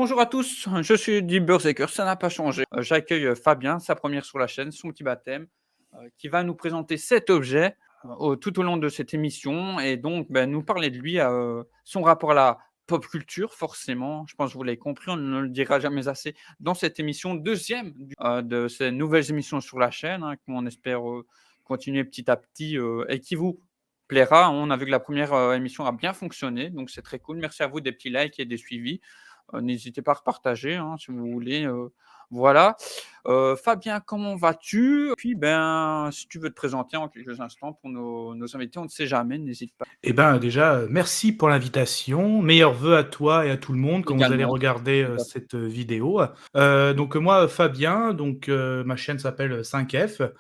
Bonjour à tous, je suis Deep Berserker, ça n'a pas changé. J'accueille Fabien, sa première sur la chaîne, son petit baptême, qui va nous présenter cet objet tout au long de cette émission et donc nous parler de lui, son rapport à la pop culture, forcément. Je pense que vous l'avez compris, on ne le dira jamais assez dans cette émission, deuxième de ces nouvelles émissions sur la chaîne, qu'on espère continuer petit à petit et qui vous plaira. On a vu que la première émission a bien fonctionné, donc c'est très cool. Merci à vous des petits likes et des suivis. N'hésitez pas à repartager, si vous voulez, voilà. Fabien, comment vas-tu? Puis, si tu veux te présenter en quelques instants pour nos invités, on ne sait jamais, n'hésite pas Eh ben, déjà, merci pour l'invitation. Meilleurs vœux à toi et à tout le monde quand vous allez également. regarder, Tout à fait. cette, vidéo. Moi, Fabien, ma chaîne s'appelle 5F.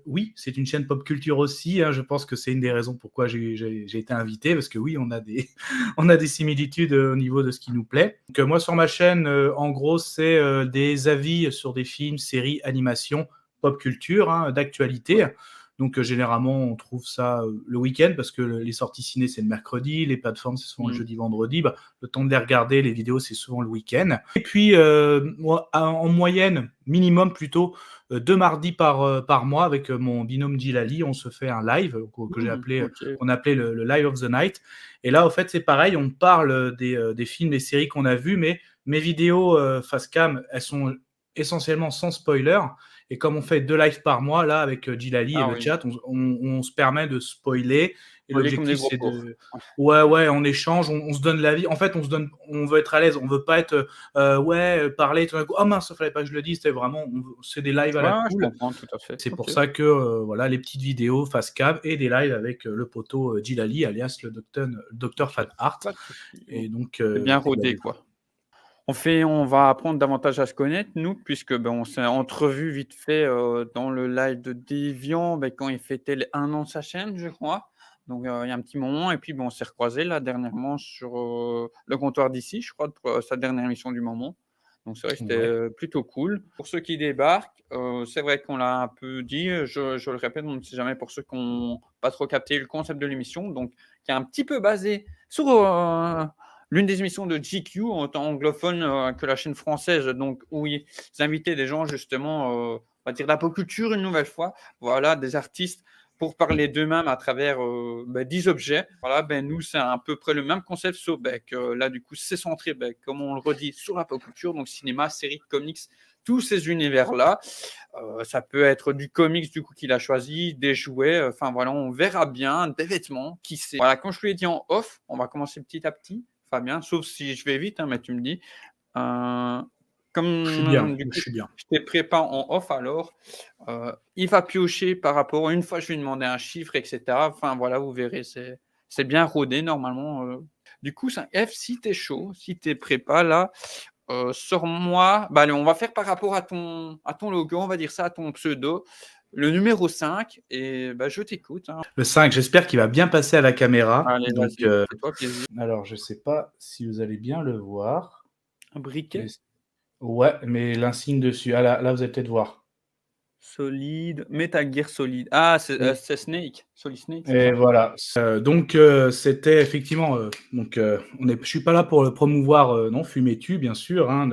Oui, c'est une chaîne pop culture aussi, hein. Je pense que c'est une des raisons pourquoi j'ai été invité parce que oui, on a des on a des similitudes, au niveau de ce qui nous plaît. Moi, sur ma chaîne, en gros, c'est, des avis sur des films, séries, animations, pop culture, hein, d'actualité. Généralement, on trouve ça le week-end parce que les sorties ciné, c'est le mercredi, les plateformes, c'est souvent le Mmh. jeudi, vendredi. Le temps de les regarder, les vidéos, c'est souvent le week-end. Et puis, moi, en moyenne, minimum plutôt, 2 mardis par mois avec mon binôme Djilali, on se fait un live OK. qu'on appelait le Live of the Night. Et là, en fait, c'est pareil, on parle des films, des séries qu'on a vus, mais mes vidéos face cam, elles sont essentiellement sans spoiler. Et comme on fait 2 lives par mois, là, avec Djilali et Ah le oui, chat, on se permet de spoiler. Et on lit comme des l'objectif, gros c'est porcs. de. Ouais, ouais, on échange, on se donne l'avis. En fait, on veut être à l'aise. On veut pas être, parler tout d'un coup. Oh mince, il fallait pas que je le dise. C'est des lives à Ouais, la ouais, je cool. comprends tout à fait. C'est pour OK. ça que, voilà, les petites vidéos face cam et des lives avec le poteau Djilali, alias le docteur OK, Fan Art. pas de souci. Et donc, C'est bien et bah, rodé, quoi. On va apprendre davantage à se connaître, nous, puisque, on s'est entrevus vite fait, dans le live de Deviant, quand il fêtait les 1 an de sa chaîne, je crois. Donc, il y a un petit moment et puis, on s'est recroisés là dernièrement sur, le comptoir d'ici, je crois, pour, sa dernière émission du moment. Donc c'est vrai que c'était, ouais. plutôt cool. Pour ceux qui débarquent, c'est vrai qu'on l'a un peu dit, je le répète, on ne sait jamais pour ceux qui ont pas trop capté le concept de l'émission, donc qui est un petit peu basé sur, l'une des émissions de GQ en temps anglophone, que la chaîne française, donc où ils invitaient des gens justement, on va dire de la pop culture une nouvelle fois. Voilà, des artistes pour parler d'eux-mêmes à travers, 10 objets. Voilà, nous, c'est à peu près le même concept sauf, que là, du coup, c'est centré, comme on le redit, sur la pop culture, donc cinéma, séries, comics, tous ces univers-là. Ça peut être du comics, du coup, qu'il a choisi, des jouets, enfin voilà, on verra bien, des vêtements, qui sait. Voilà, comme je te l'ai dit en off, on va commencer petit à petit. Fabien, sauf si je vais vite, mais tu me dis. Heu, Je suis bien, comme du je coup, suis bien. je t'ai préparé en off alors, il va piocher par rapport une fois je lui ai demandé un chiffre et cetera. Enfin voilà, vous verrez, c'est bien rodé normalement, Du coup, c'est un F, si tu es chaud, si tu es prépa là, sors-moi allez, on va faire par rapport à ton logo, on va dire ça, à ton pseudo, le numéro 5 et je t'écoute, hein. Le 5, j'espère qu'il va bien passer à la caméra. Allez, vas-y, fais-toi plaisir. Alors je sais pas si vous allez bien le voir, Un mais briquet? ouais, mais l'insigne dessus. Ah là, vous allez peut-être voir. Solide, Metal Gear Solid. Ah, Oui. c'est Snake, Solid Snake, c'est Et ça? voilà. C'était effectivement. Je suis pas là pour le promouvoir, non, Fumetu, bien sûr, hein,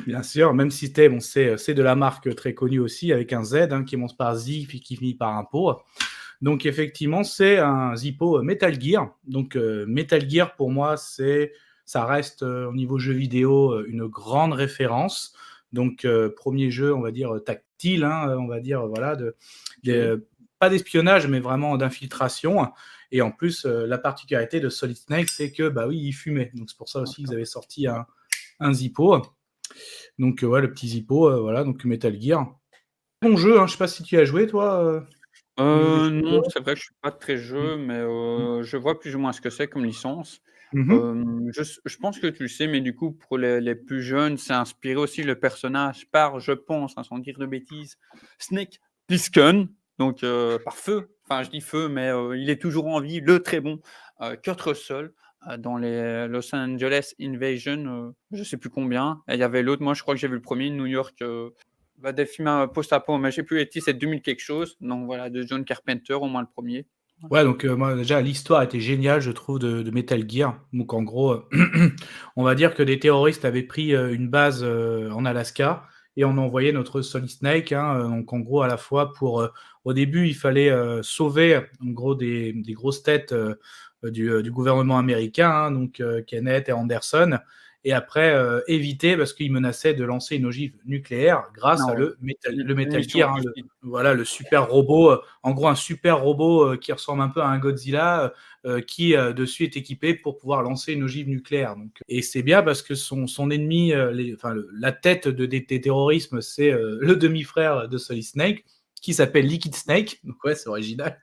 bien sûr. Même si c'est de la marque très connue aussi avec un Z, hein, qui commence par Z puis qui finit par un pot. Donc effectivement, c'est un Zippo Metal Gear. Metal Gear pour moi, ça reste au niveau jeu vidéo une grande référence. Premier jeu, on va dire tactile, hein, on va dire voilà, OK. pas d'espionnage, mais vraiment d'infiltration. Et en plus, la particularité de Solid Snake, c'est que bah oui, il fumait. Donc c'est pour ça aussi qu'ils avaient sorti un Zippo. Ouais, le petit Zippo, voilà, donc Metal Gear. Bon jeu, hein, je sais pas si tu y as joué toi, au niveau des jeux Non, vidéo. c'est vrai que je suis pas très Mmh. jeu, mais Mmh. je vois plus ou moins ce que c'est comme licence. Mmh mh. Je pense que tu le sais, mais du coup, pour les plus jeunes, c'est inspiré aussi le personnage par, je pense, sans dire de bêtises, Snake Plissken, donc par Feu. Enfin, je dis Feu, mais il est toujours en vie, le très bon, Kurt Russell, dans les Los Angeles Invasion, je sais plus combien et il y avait l'autre, moi je crois que j'ai vu le premier New York, des films, post-apo, mais j'ai plus les titres, c'est 2000 quelque chose, donc voilà, de John Carpenter, au moins le premier. Ouais, donc moi déjà l'histoire était géniale, je trouve, de Metal Gear. Donc en gros, on va dire que des terroristes avaient pris une base en Alaska et on a envoyé notre Solid Snake. Hein, donc en gros, à la fois pour au début, il fallait sauver en gros des grosses têtes du gouvernement américain, hein, donc Kenneth et Anderson, et après éviter parce qu'ils menaçaient de lancer une ogive nucléaire grâce Non, à ouais. le Une Metal mission Gear, hein, réussie. voilà, le super robot, en gros un super robot qui ressemble un peu à un Godzilla, qui dessus est équipé pour pouvoir lancer une ogive nucléaire. Donc, et c'est bien parce que son ennemi, la tête des terrorismes, c'est le demi-frère de Solid Snake, qui s'appelle Liquid Snake. Donc ouais, c'est original.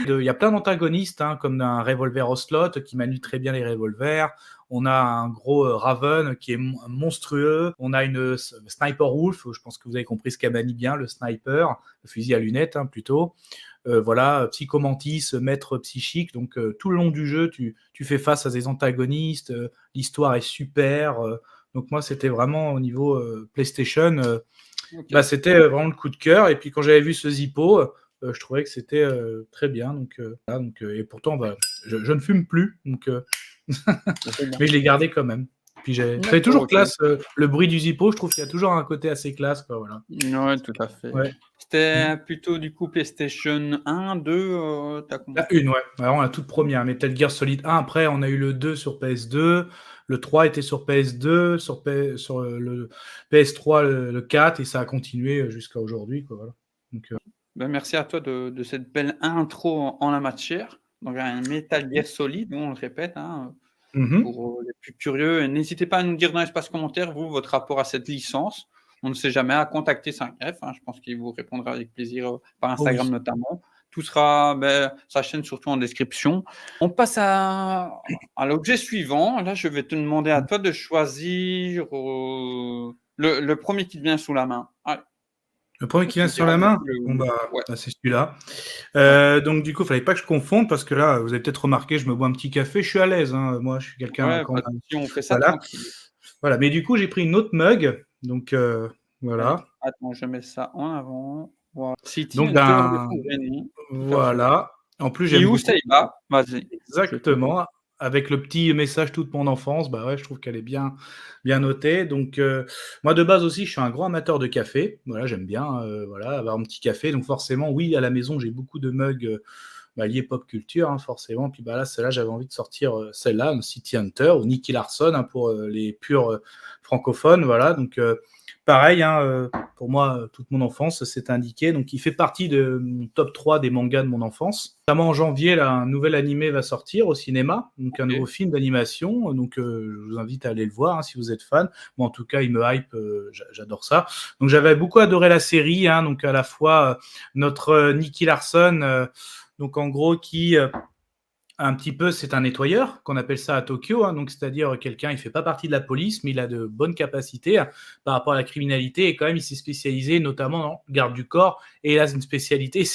Il y a plein d'antagonistes, hein, comme un revolver Ocelot qui manie très bien les revolvers. On a un gros Raven qui est monstrueux. On a une Sniper Wolf, je pense que vous avez compris ce qu'elle manie bien, le sniper, le fusil à lunettes, hein, plutôt. Voilà, Psychomantis, maître psychique. Donc tout le long du jeu, tu fais face à des antagonistes. L'histoire est super. Donc moi, c'était vraiment au niveau PlayStation, Ok. c'était vraiment le coup de cœur. Et puis quand j'avais vu ce Zippo, je trouvais que c'était très bien. Donc, voilà, et pourtant, je ne fume plus. Donc, Ça, c'est bien. mais je l'ai gardé quand même. Puis ça fait D'accord, toujours ok. classe, le bruit du Zippo. Je trouve qu'il y a toujours un côté assez classe, quoi, voilà. Ouais, tout à fait. Ouais. C'était plutôt du coup PlayStation 1, 2, tu as La commencé? une, ouais. Vraiment la toute première, Metal Gear Solid 1. Après, on a eu le 2 sur PS2. Le 3 était sur PS2, sur le PS3, le 4, et ça a continué jusqu'à aujourd'hui, quoi, voilà. Donc, Ben, merci à toi de cette belle intro en la matière. Donc un Metal Gear merci. Solid, on le répète, hein, Mhm. pour les plus curieux. Et n'hésitez pas à nous dire dans l'espace commentaire, vous, votre rapport à cette licence. On ne sait jamais, à contacter 5F, hein, je pense qu'il vous répondra avec plaisir par Oh oui. Instagram notamment. Tout sera, sa chaîne surtout en description. On passe à l'objet suivant. Là, je vais te demander à toi de choisir le premier qui te vient sous la main. Allez, Le premier qui tu vient me sur diras la du main, coup bon ouais, c'est celui-là. ouais. Donc du coup, il fallait pas que je confonde parce que là, vous avez peut-être remarqué, je me bois un petit café, je suis à l'aise, hein. Moi, je suis quelqu'un Ouais, quand pas de même. souci, on fait ça Voilà, tranquille. voilà. Mais du coup, j'ai pris une autre mug, donc Ouais. voilà. Attends, je mets ça en avant. Voilà. City Donc Hunter de d'un, Penguin, tout à fait. voilà. En plus, j'aime Ryu beaucoup. Seiba, vas-y, je te Exactement. Avec le petit message toute mon enfance, bah ouais, je trouve qu'elle est bien, bien notée. Donc, moi de base aussi, je suis un grand amateur de café. Voilà, j'aime bien, voilà, avoir un petit café. Donc forcément, oui, à la maison, j'ai beaucoup de mugs liés pop culture, hein, forcément. Puis bah là, celle-là, j'avais envie de sortir celle-là, City Hunter ou Nicky Larson, hein, pour les purs francophones. Voilà, donc pareil, hein, pour moi, toute mon enfance, c'est indiqué. Donc, il fait partie de mon top 3 des mangas de mon enfance. Notamment en janvier, là, un nouvel animé va sortir au cinéma, donc un nouveau OK. film d'animation. Donc, je vous invite à aller le voir hein, si vous êtes fan. Moi, en tout cas, il me hype, j'adore ça. Donc, j'avais beaucoup adoré la série, hein, donc à la fois notre Nicky Larson, donc en gros, qui un petit peu, c'est un nettoyeur, qu'on appelle ça à Tokyo, hein, donc c'est-à-dire quelqu'un, il fait pas partie de la police, mais il a de bonnes capacités hein, par rapport à la criminalité, et quand même, il s'est spécialisé notamment en garde du corps, et il a une spécialité,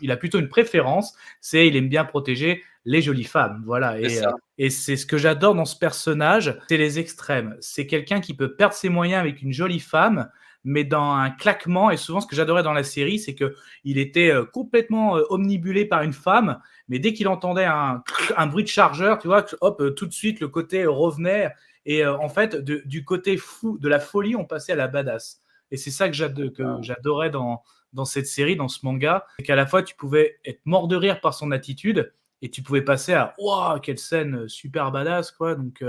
il a plutôt une préférence, c'est il aime bien protéger les jolies femmes, voilà, C'est ça. et c'est ce que j'adore dans ce personnage, c'est les extrêmes. C'est quelqu'un qui peut perdre ses moyens avec une jolie femme, mais dans un claquement, et souvent ce que j'adorais dans la série, c'est que il était complètement omnibulé par une femme, mais dès qu'il entendait un bruit de chargeur, tu vois, hop, tout de suite, le côté revenait. Et en fait, du côté fou, de la folie, on passait à la badass. Et c'est ça que j'adorais dans cette série, dans ce manga, c'est qu'à la fois, tu pouvais être mort de rire par son attitude, et tu pouvais passer à waouh, quelle scène super badass, quoi. Donc,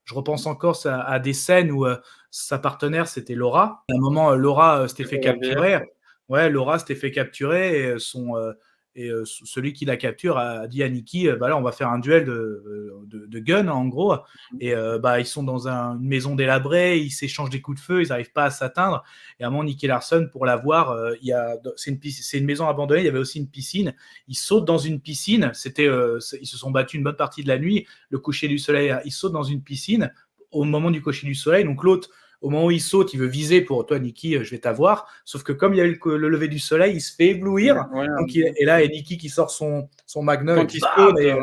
je repense encore à des scènes où sa partenaire, c'était Laura. À un moment, Laura s'était fait capturer. Ouais, Laura s'était fait capturer et celui qui la capture a dit à Nikki bah là on va faire un duel de gun en gros, et ils sont dans une maison délabrée, ils s'échangent des coups de feu, ils n'arrivent pas à s'atteindre, et à un moment Nicky Larson, pour la voir, c'est une maison abandonnée, il y avait aussi une piscine, ils sautent dans une piscine, ils se sont battus une bonne partie de la nuit, le coucher du soleil, ils sautent dans une piscine au moment du coucher du soleil, donc l'autre, au moment où il saute, il veut viser pour toi, Nikki, je vais t'avoir. Sauf que comme il y a eu le lever du soleil, il se fait éblouir. Ouais, Donc et là, il y a Nikki qui sort son magnum et quand il bam, saute, et,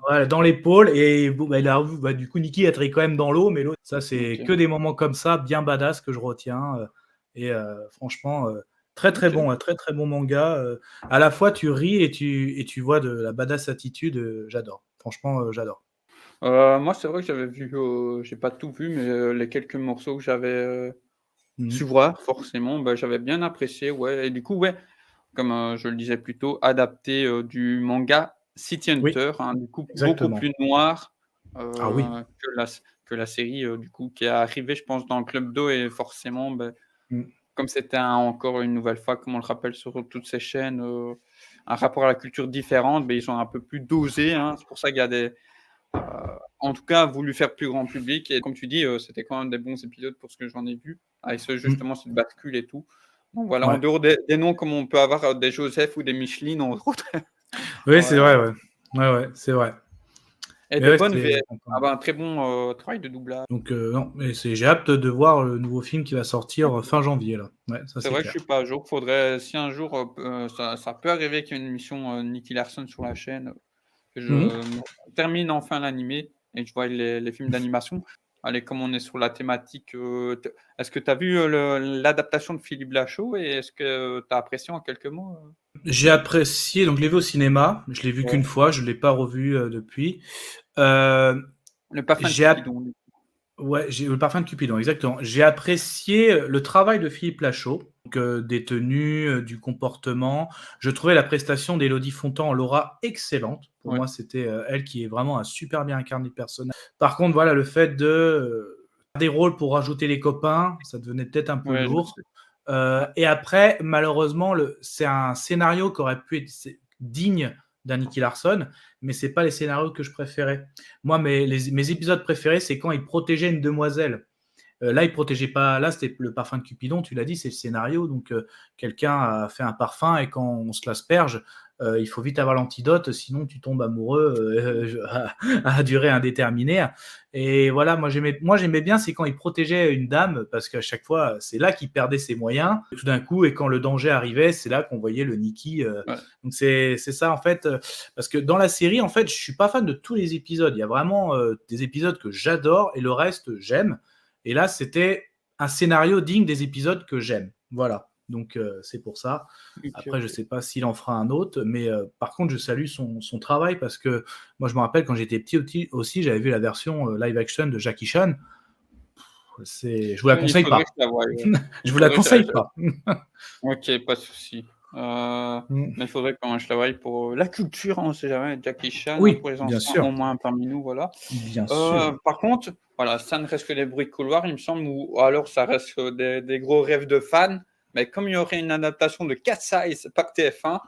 voilà, dans l'épaule. Et bon, là, du coup, Nikki atterrit quand même dans l'eau. Mais l'autre, ça, c'est OK. que des moments comme ça, bien badass, que je retiens. Et franchement, Très très Ok. bon, un très très bon manga. À la fois tu ris et tu vois de la badass attitude. J'adore. Franchement, j'adore. Moi, c'est vrai que j'avais vu, j'ai pas tout vu, mais les quelques morceaux que j'avais, su Mhm. voir forcément, bah, j'avais bien apprécié, ouais et du coup, ouais, comme, je le disais plus tôt, adapté, du manga City Oui, Hunter, hein, du coup beaucoup exactement. plus noir, Ah oui. que la série, du coup qui est arrivée, je pense, dans le Club d'eau et forcément, beh, Mm. comme c'était encore une nouvelle fois, comme on le rappelle sur toutes ces chaînes, un rapport à la culture différente, beh, ils ont un peu plus dosé, hein. C'est pour ça qu'il y a des Heu, en tout cas, voulu faire plus grand public et comme tu dis, c'était quand même des bons épisodes pour ce que j'en ai vu, avec ce Mm. justement cette bascule et tout. Donc voilà, en Ouais. dehors des noms comme on peut avoir, des Joseph ou des Micheline entre autres. Oui, c'est Voilà vrai, ouais. Ouais, ouais, c'est vrai. et Mais des ouais, bonnes c'est VF. Ah bah, un très bon, travail de doublage. donc non, mais j'ai hâte de voir le nouveau film qui va sortir fin janvier là. Ouais, ça C'est c'est vrai que je clair. suis pas à jour. Faudrait si un jour, ça peut arriver qu'il y ait une émission, Nicky Larson sur la chaîne, que je Mhm. me termine enfin l'animé et que je voie les films d'animation. Allez, comme on est sur la thématique, t est-ce que tu as vu, l'adaptation de Philippe Lachaud et est-ce que tu as apprécié en quelques mots, J'ai apprécié, donc je l'ai vu au cinéma. Je l'ai vu qu'une Ouais. fois, je l'ai pas revu depuis. Euh, Le parfum de j'ai app- Cupidon? Ouais, j'ai le parfum de Cupidon, exactement. J'ai apprécié le travail de Philippe Lachaud, donc, des tenues, du comportement. Je trouvais la prestation d'Élodie Fontan en Laura excellente. Pour Ouais, moi, c'était elle qui est vraiment un super bien incarné le personnage. Par contre, voilà, le fait de des rôles pour rajouter les copains, ça devenait peut-être un peu ouais, je lourd. sais. Ouais, Et après, malheureusement, c'est un scénario qui aurait pu être digne d'un Nicky Larson, mais c'est pas les scénarios que je préférais. Moi, mes épisodes préférés, c'est quand il protégeait une demoiselle. Là, il protégeait pas. Là, c'était le parfum de Cupidon, tu l'as dit, c'est le scénario. Donc, quelqu'un a fait un parfum et quand on se l'asperge, il faut vite avoir l'antidote, sinon tu tombes amoureux à durée indéterminée. Et voilà, moi j'aimais bien, c'est quand il protégeait une dame, parce qu'à chaque fois, c'est là qu'il perdait ses moyens. Et tout d'un coup, et quand le danger arrivait, c'est là qu'on voyait le Nicky. ouais, Donc c'est ça en fait, parce que dans la série, en fait, je suis pas fan de tous les épisodes. Il y a vraiment des épisodes que j'adore et le reste j'aime. Et là, c'était un scénario digne des épisodes que j'aime. Voilà. Donc, c'est pour ça. OK, Après, je ne OK. sais pas s'il en fera un autre, mais par contre, je salue son travail parce que moi, je me rappelle quand j'étais petit aussi, j'avais vu la version live action de Jackie Chan. Je vous la Il conseille faudrait pas. que je la voie, ouais. Je Il vous la faudrait que conseille je pas. OK, pas de souci. Mm. Mais il faudrait quand je la voie pour, la culture, hein, on sait jamais, Jackie Chan, hein, Oui, pour les bien anciens, au sûr. moins parmi nous, voilà. Bien sûr. Par contre, voilà, ça ne reste que des bruits de couloir, il me semble, ou alors ça reste, des gros rêves de fans. Mais comme il y aurait une adaptation de Cat Size par TF1,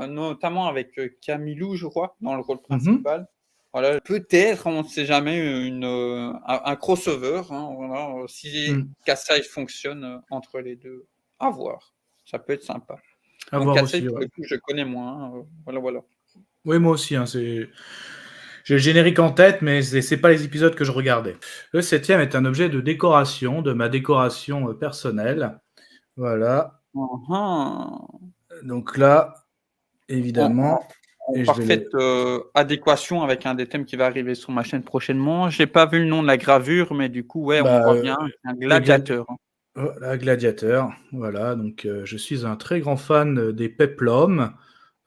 notamment avec, Camilou, je crois, dans le rôle Mhm. principal. Voilà, peut-être, on ne sait jamais, un crossover, hein, voilà, si Mm. Cat Size fonctionne, entre les 2, à voir. Ça peut être sympa. À Donc voir Cat Size, aussi, pour ouais. le coup, je connais moins, hein, voilà, voilà. Oui, moi aussi, hein, j'ai le générique en tête, mais c'est pas les épisodes que je regardais. Le septième est un objet de décoration, de ma décoration personnelle. Voilà. Mmh mh. Donc là, En évidemment, en et je vais parfaite, le. adéquation avec un des thèmes qui va arriver sur ma chaîne prochainement. J'ai pas vu le nom de la gravure, mais du coup, ouais, on Bah, voit bien un le gladi- gladiateur, hein. voilà, Gladiateur. Voilà. Donc, je suis un très grand fan des Peplum.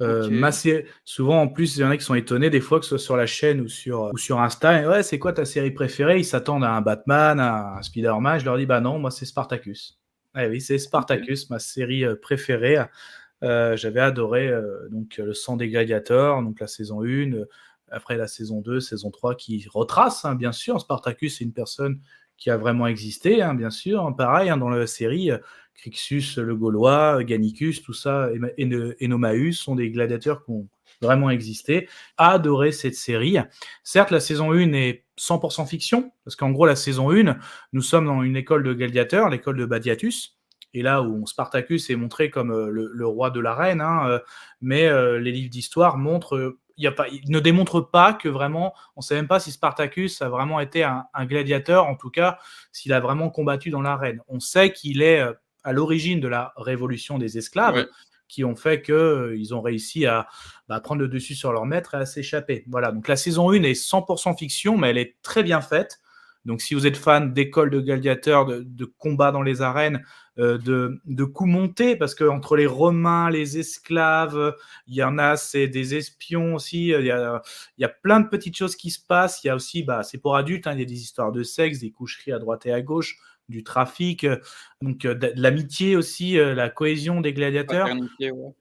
OK. Souvent, en plus, il y en a qui sont étonnés des fois que ce soit sur la chaîne ou sur Insta. Et, ouais, c'est quoi ta série préférée? Ils s'attendent à un Batman, à un Spider-Man. Je leur dis, bah non, moi, c'est Spartacus. Eh oui, c'est OK. Spartacus, ma série préférée. J'avais adoré donc le sang des gladiateurs, donc la saison 1, après la saison 2, saison 3 qui retrace, hein, bien sûr. Spartacus, c'est une personne qui a vraiment existé, hein, bien sûr. Pareil, hein, dans la série, Crixus le Gaulois, Gannicus, tout ça, Enomaus sont des gladiateurs qui ont vraiment existé. Adoré cette série. Certes, la saison 1 est 100% fiction, parce qu'en gros, la saison 1, nous sommes dans une école de gladiateurs, l'école de Badiatus, et là où Spartacus est montré comme le roi de l'arène, hein, mais les livres d'histoire montrent, ils ne démontrent pas que vraiment, on ne sait même pas si Spartacus a vraiment été un gladiateur, en tout cas, s'il a vraiment combattu dans l'arène. On sait qu'il est à l'origine de la révolution des esclaves, Ouais. qui ont fait qu'ils ont réussi à prendre le dessus sur leur maître et à s'échapper. Voilà, donc la saison 1 est 100% fiction, mais elle est très bien faite. Donc, si vous êtes fan d'école de gladiateurs, de combats dans les arènes, de coups montés, parce qu'entre les Romains, les esclaves, il y en a, c'est des espions aussi, il y a plein de petites choses qui se passent. Il y a aussi, c'est pour adultes, hein, il y a des histoires de sexe, des coucheries à droite et à gauche, du trafic, de l'amitié aussi, la cohésion des gladiateurs. Paternité, ouais.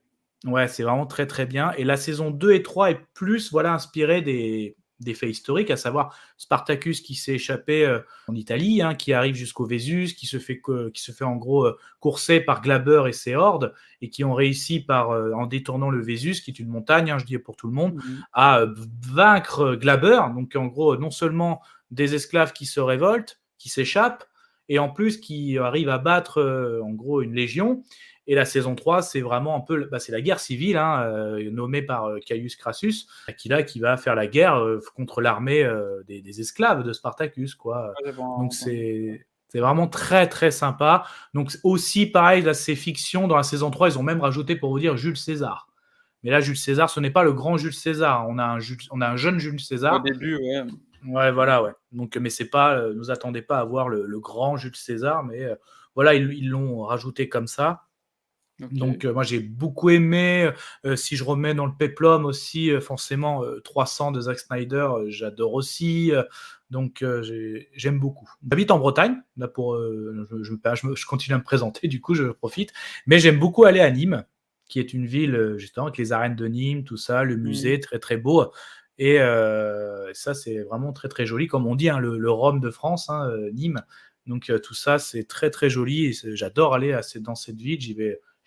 Ouais, c'est vraiment très très bien. Et la saison 2 et 3 est plus inspirée des faits historiques, à savoir Spartacus qui s'est échappé en Italie, hein, qui arrive jusqu'au Vésus, qui se fait en gros courser par Glaber et ses hordes, et qui ont réussi en détournant le Vésus, qui est une montagne, hein, je dis pour tout le monde, à vaincre Glaber. Donc en gros, non seulement des esclaves qui se révoltent, qui s'échappent, et en plus qui arrivent à battre en gros une légion. Et la saison 3, c'est vraiment un peu c'est la guerre civile, hein, nommée par Caius Crassus, qui va faire la guerre contre l'armée des esclaves de Spartacus, quoi. Ouais, Donc c'est vraiment très très sympa. Donc aussi pareil, là c'est fiction. Dans la saison 3, ils ont même rajouté, pour vous dire, Jules César. Mais là, Jules César, ce n'est pas le grand Jules César. On a un jeune Jules au César. début, ouais. Ouais, voilà, ouais. Donc, mais c'est pas, nous attendez pas à voir le grand Jules César, mais voilà, ils l'ont rajouté comme ça. Ok. Donc, moi, j'ai beaucoup aimé. Si je remets dans le péplum aussi, forcément, 300 de Zack Snyder, j'adore aussi. Donc, j'aime beaucoup. J'habite en Bretagne, là pour, je continue à me présenter, du coup, je profite. Mais j'aime beaucoup aller à Nîmes, qui est une ville, justement, avec les arènes de Nîmes, tout ça, le musée, très, très beau. Et ça, c'est vraiment très, très joli. Comme on dit, hein, le Rome de France, hein, Nîmes. Donc, tout ça, c'est très, très joli. Et j'adore aller dans cette ville.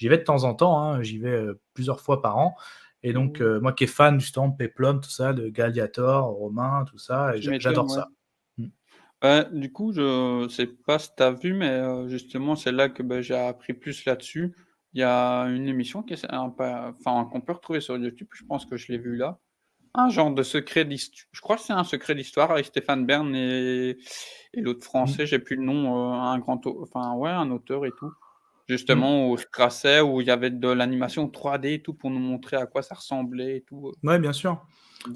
J'y vais de temps en temps, hein, j'y vais plusieurs fois par an. Et donc, moi qui est fan justement de Péplum, tout ça, de Gladiator, Romain, tout ça, et Tu m'étonnes, j'adore ouais. ça. Du coup, je sais pas si tu as vu, mais justement, c'est là que j'ai appris plus là-dessus. Il y a une émission qui est qu'on peut retrouver sur YouTube, je pense que je l'ai vu là. Un genre de secret d'histoire. Je crois que c'est un secret d'histoire avec Stéphane Bern et l'autre Mm. français, j'ai plus le nom, un auteur et tout. Mm. Justement, où je traçais, où il y avait de l'animation 3D et tout pour nous montrer à quoi ça ressemblait et tout. Ouais, bien sûr.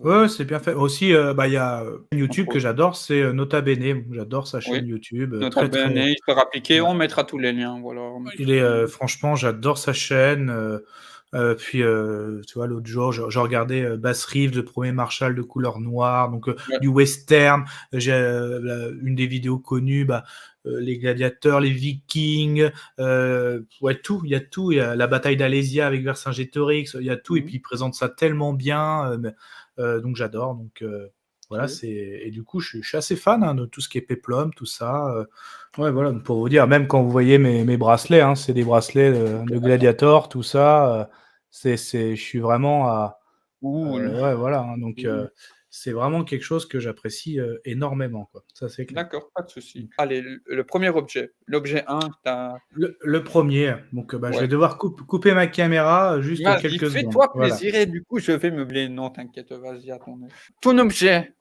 Voilà. Ouais, c'est bien fait. Aussi, il y a une YouTube Entre que autres. j'adore, c'est Nota Bene. J'adore sa Oui, chaîne YouTube. Nota Très, Bene, très. Histoire appliquée, Ouais. on mettra tous les liens, voilà. Franchement, j'adore sa chaîne. Puis, tu vois, l'autre jour, je regardais Bass Reeves, le premier Marshall de couleur noire, donc Ouais. du western. J'ai une des vidéos connues, les gladiateurs, les Vikings, ouais, tout. Il y a tout. Il y a la bataille d'Alésia avec Vercingétorix, il y a tout. Et puis, il présente ça tellement bien. Donc, j'adore. Donc, voilà, OK. et du coup, je suis assez fan, hein, de tout ce qui est péplum, tout ça. Ouais, voilà, donc pour vous dire, même quand vous voyez mes bracelets, hein, c'est des bracelets de Gladiator, tout ça. Je suis vraiment à. Cool, Ouais, voilà, hein, donc cool. c'est vraiment quelque chose que j'apprécie énormément, quoi. Ça, c'est clair. D'accord, pas de souci. Donc, Allez, le 1er objet, l'objet 1, tu as le premier, donc je vais ouais. devoir couper ma caméra juste Vas-y, quelques secondes. fais-toi Voilà. plaisir et du coup, je vais meubler. Non, t'inquiète, vas-y, à ton aise. Ton objet,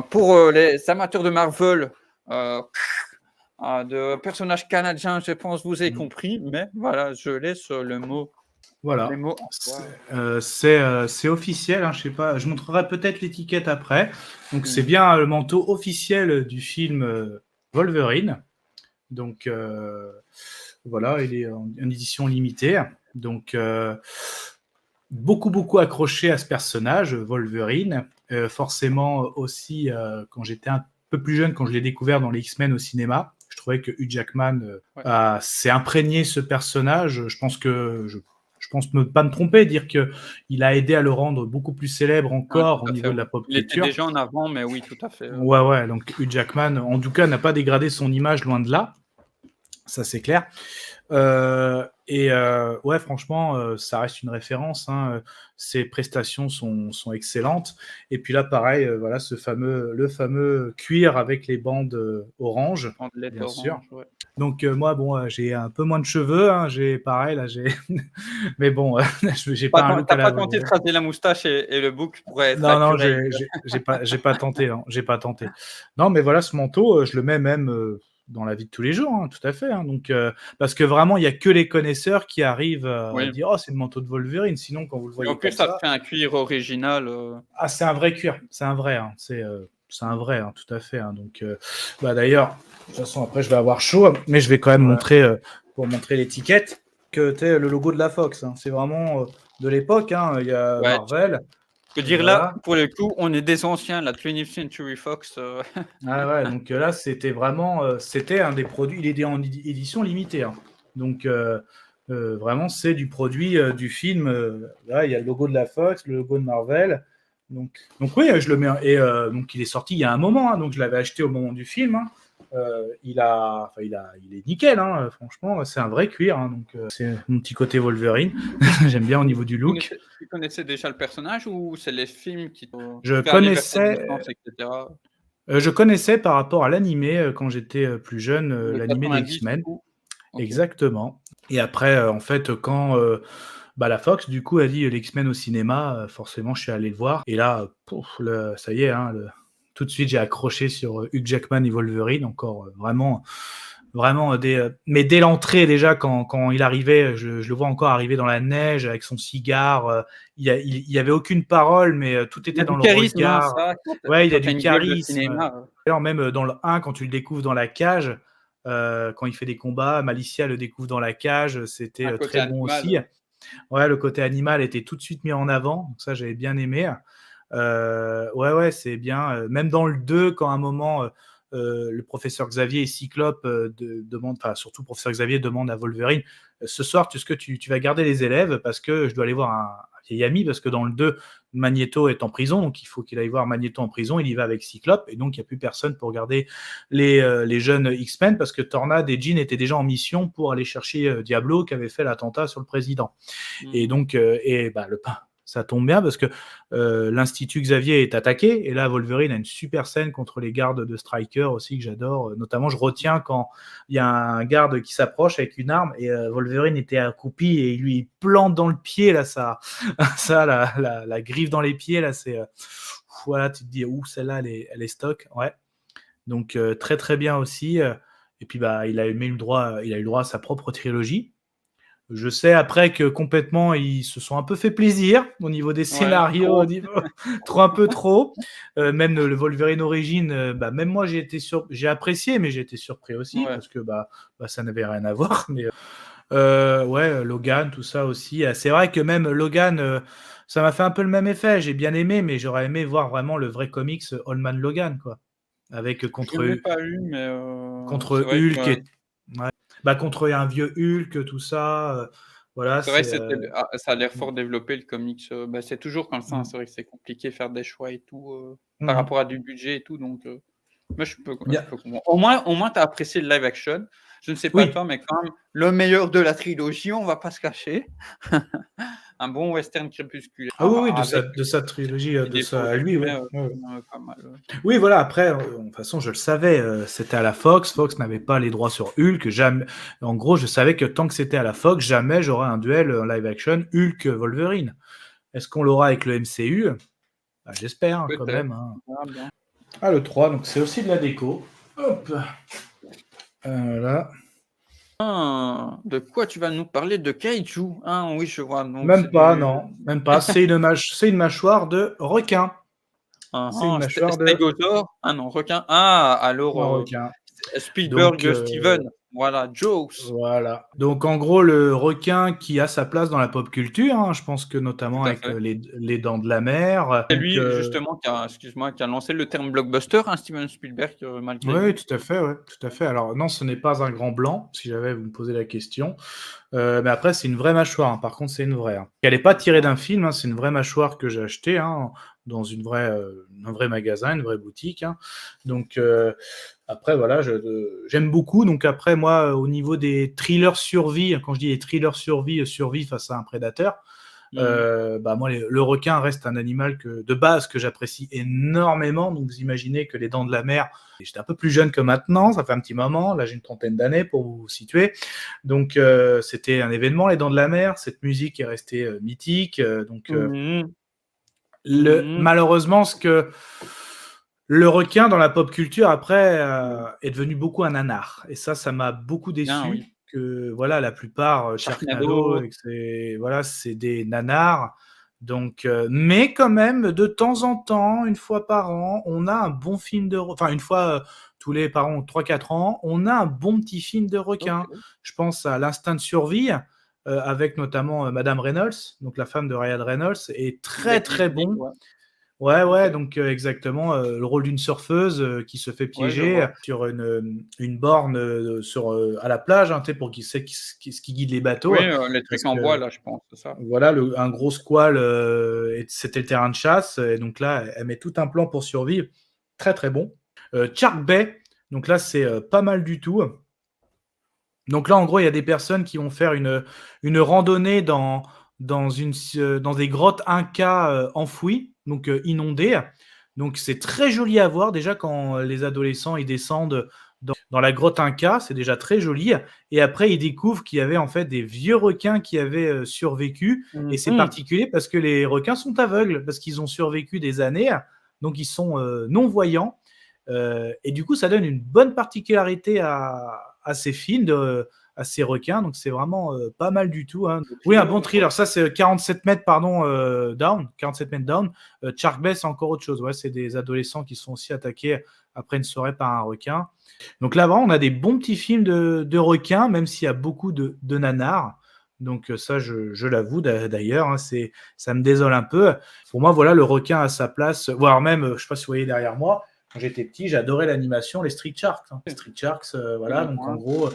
pour, les amateurs de Marvel, heu, de personnages canadiens, je pense vous avez Mm. compris, mais voilà, je laisse, les Voilà. mots à toi. C'est officiel, hein, je sais pas, je montrerai peut-être l'étiquette après. Donc c'est Mmh. bien le manteau officiel du film Wolverine. Donc voilà, il est en édition limitée. Donc beaucoup accroché à ce personnage, Wolverine. Forcément aussi, quand j'étais un peu plus jeune, quand je l'ai découvert dans les X-Men au cinéma, je trouvais que Hugh Jackman Ouais, s'est imprégné ce personnage. Je pense ne pas me tromper, dire qu'il a aidé à le rendre beaucoup plus célèbre ouais, encore tout au à fait, niveau de la ouais. pop Il était culture. déjà en avant, mais oui, tout à fait, Ouais, donc Hugh Jackman, en tout cas, n'a pas dégradé son image, loin de là. Ça, c'est clair. Ouais, franchement, ça reste une référence, hein. Ses prestations sont excellentes. Et puis là, pareil, voilà, le fameux cuir avec les bandes orange, bandelette bien sûr. orange, ouais. Donc moi, bon, j'ai un peu moins de cheveux, hein, j'ai pareil là, j'ai. Mais bon, j'ai pas un look Tu à as la pas tenté de Wolverine. raser la moustache et le bouc pourrait être Non, non, accurate. j'ai pas tenté, non, j'ai pas tenté. Non, mais voilà, ce manteau, je le mets même dans la vie de tous les jours, hein, tout à fait, hein. Donc, parce que vraiment, il y a que les connaisseurs qui arrivent à Oui. dire, oh, c'est le manteau de Wolverine. Sinon, quand vous le Et en voyez plus, comme ça te ça, fait un cuir original, ah, c'est un vrai cuir, c'est un vrai, hein. c'est un vrai, hein, tout à fait. Hein. Donc, d'ailleurs, de toute façon, après, je vais avoir chaud, mais je vais quand même montrer, pour montrer l'étiquette, que tu le logo de la Fox. Hein. C'est vraiment de l'époque. Hein. Il y a Ouais, Marvel. je peux dire là, Voilà. pour le coup, on est des anciens, la 20th Century Fox. Ah ouais, donc là, c'était vraiment, c'était un des produits, il est en édition limitée. Hein. Donc, vraiment, c'est du produit du film. Là, il y a le logo de la Fox, le logo de Marvel. Donc oui, je le mets. Et donc, il est sorti il y a un moment. Hein, donc, je l'avais acheté au moment du film. Hein. Il est nickel. Hein, franchement, c'est un vrai cuir. Hein, donc, c'est mon petit côté Wolverine. J'aime bien au niveau du look. Tu connaissais déjà le personnage ou c'est les films qui t'ont Je fait aller vers cette connaissais, licence, etc. je connaissais par rapport à l'animé quand j'étais plus jeune, De l'animé des 90 du X-Men. coup? OK. Exactement. Et après, en fait, quand la Fox, du coup, a dit l'X-Men au cinéma, forcément, je suis allé le voir. Et là, ça y est, hein, tout de suite, j'ai accroché sur Hugh Jackman et Wolverine, encore vraiment, vraiment, mais dès l'entrée, déjà, quand il arrivait, je le vois encore arriver dans la neige avec son cigare. Il y avait aucune parole, mais tout Il était a dans du le charisme, hein, regard. ça, Ouais, il a quand tu as du une gueule de charisme. cinéma, D'ailleurs, même dans le 1, quand tu le découvres dans la cage, quand il fait des combats, Malicia le découvre dans la cage, c'était un côté très bon animal, aussi. Ouais, le côté animal était tout de suite mis en avant, donc ça j'avais bien aimé. Ouais, ouais, c'est bien. Même dans le 2, quand à un moment le professeur Xavier et Cyclope demandent, enfin surtout le professeur Xavier demande à Wolverine, ce soir, est-ce que tu vas garder les élèves parce que je dois aller voir un vieil ami, parce que dans le 2, Magneto est en prison, donc il faut qu'il aille voir Magneto en prison, il y va avec Cyclope, et donc il n'y a plus personne pour garder les jeunes X-Men, parce que Tornade et Jean étaient déjà en mission pour aller chercher Diablo, qui avait fait l'attentat sur le président. Et Mmh. donc, ça tombe bien parce que l'Institut Xavier est attaqué. Et là, Wolverine a une super scène contre les gardes de Stryker aussi que j'adore. Notamment, je retiens quand il y a un garde qui s'approche avec une arme et Wolverine était accroupi et il lui plante dans le pied là, ça, ça la griffe dans les pieds là, c'est voilà, tu te dis ouh, celle-là elle est stock, ouais. Donc très très bien aussi. Et puis il a eu le droit à sa propre trilogie. Je sais après que complètement, ils se sont un peu fait plaisir au niveau des Ouais, scénarios, au trop. niveau trop un peu trop. Même le Wolverine Origins, même moi j'ai apprécié, mais j'ai été surpris aussi Ouais. parce que ça n'avait rien à voir. Mais ouais, Logan, tout ça aussi. C'est vrai que même Logan, ça m'a fait un peu le même effet. J'ai bien aimé, mais j'aurais aimé voir vraiment le vrai comics Old Man Logan, quoi, avec Je ne l'ai pas eu, mais c'est contre vrai Hulk que et ouais. Contre un vieux Hulk, tout ça. Voilà, c'est vrai que c'est ça a l'air fort développé le comics, c'est toujours comme ça, hein, mmh. c'est vrai que c'est compliqué de faire des choix et tout, par Mmh. rapport à du budget et tout donc moi Il y je a peux comprendre. Au moins tu as apprécié le live action. Je ne sais pas oui. toi, mais quand même le meilleur de la trilogie, on va pas se cacher. Un bon western crépusculaire Ah oui, oui, avec de sa trilogie, des de défauts ça à aussi, lui, ouais. mais Ouais, ouais. pas mal, ouais. Oui, voilà, après, de toute façon, je le savais, c'était à la Fox. Fox n'avait pas les droits sur Hulk. Jamais en gros, je savais que tant que c'était à la Fox, jamais j'aurais un duel en live action Hulk-Wolverine. Est-ce qu'on l'aura avec le MCU? J'espère, hein, quand Peut-être, même, hein. on verra bien. Ah, le 3, donc c'est aussi de la déco. Hop, là. Ah, de quoi tu vas nous parler? De kaiju? Ah oui, je vois, donc Même c'est pas, du non, même pas. C'est une mâchoire de requin. C'est une mâchoire de stégosaure? Ah non, requin. Ah, alors, un requin. Donc, Spielberg, Steven, voilà, Jaws. voilà. Donc en gros, le requin qui a sa place dans la pop culture, hein, je pense que Tout notamment à avec fait. les Dents de la Mer. C'est Donc lui justement qui a excuse-moi, qui a lancé le terme blockbuster, hein, Steven Spielberg, malgré oui, lui. tout à fait, ouais, tout à fait. Alors non, ce n'est pas un grand blanc, si jamais vous me posez la question. Mais après, c'est une vraie mâchoire, hein. Par contre, c'est une vraie, hein. Elle n'est pas tirée d'un film, hein, c'est une vraie mâchoire que j'ai achetée, hein, dans un vrai magasin, une vraie boutique, hein. Donc après, voilà, j'aime beaucoup. Donc après, moi, au niveau des thrillers survie, quand je dis les thrillers survie, survie face à un prédateur, Mmh. moi, le requin reste un animal de base que j'apprécie énormément. Donc, vous imaginez que les Dents de la Mer, j'étais un peu plus jeune que maintenant, ça fait un petit moment. Là, j'ai une trentaine d'années pour vous situer. Donc, c'était un événement, les Dents de la Mer. Cette musique est restée mythique. Mmh mh. Mmh. Malheureusement, ce que le requin dans la pop culture après Ouais. est devenu beaucoup un nanar. Et ça m'a beaucoup Ah déçu. oui. Que voilà, la plupart, Sharknado, Sharknado. voilà, c'est des nanars. Donc, mais quand même, de temps en temps, une fois par an, on a un bon film de... Enfin, une fois tous les, par an, 3-4 ans, on a un bon petit film de requin. Ok. Je pense à L'Instinct de survie, avec notamment Madame Reynolds, donc la femme de Ryan Reynolds, est très Avec très Lively, bon. ouais. Ouais, Ok. ouais, donc exactement, le rôle d'une surfeuse qui se fait Ouais, je piéger vois. sur une borne à la plage, hein, tu sais, pour qui sait ce qui guide les bateaux. Oui, les Parce trucs en bois, que là, je pense, c'est ça. voilà, un gros squale, c'était le terrain de chasse. Et donc là, elle met tout un plan pour survivre. Très, très bon. Shark Bay, donc là, c'est pas mal du tout. Donc là, en gros, il y a des personnes qui vont faire une randonnée dans des grottes Inca enfouies, donc inondées. Donc c'est très joli à voir déjà quand les adolescents ils descendent dans la grotte Inca, c'est déjà très joli. Et après, ils découvrent qu'il y avait en fait des vieux requins qui avaient survécu. Et c'est Mhm. particulier parce que les requins sont aveugles, parce qu'ils ont survécu des années, donc ils sont non-voyants. Et du coup, ça donne une bonne particularité à ces films, à ces requins. Donc, c'est vraiment pas mal du tout. Hein. Oui, un bon thriller. Ça, c'est 47 mètres, pardon, down. 47 mètres down. Shark Bay, c'est encore autre chose. Ouais, c'est des adolescents qui sont aussi attaqués après une soirée par un requin. Donc là, vraiment, on a des bons petits films de requins, même s'il y a beaucoup de nanars. Donc ça, je l'avoue d'ailleurs, hein, ça me désole un peu. Pour moi, voilà, le requin a sa place, voire même, je ne sais pas si vous voyez derrière moi, quand j'étais petit, j'adorais l'animation, les Street Sharks. Hein. Street Sharks, voilà, donc en Moi, gros,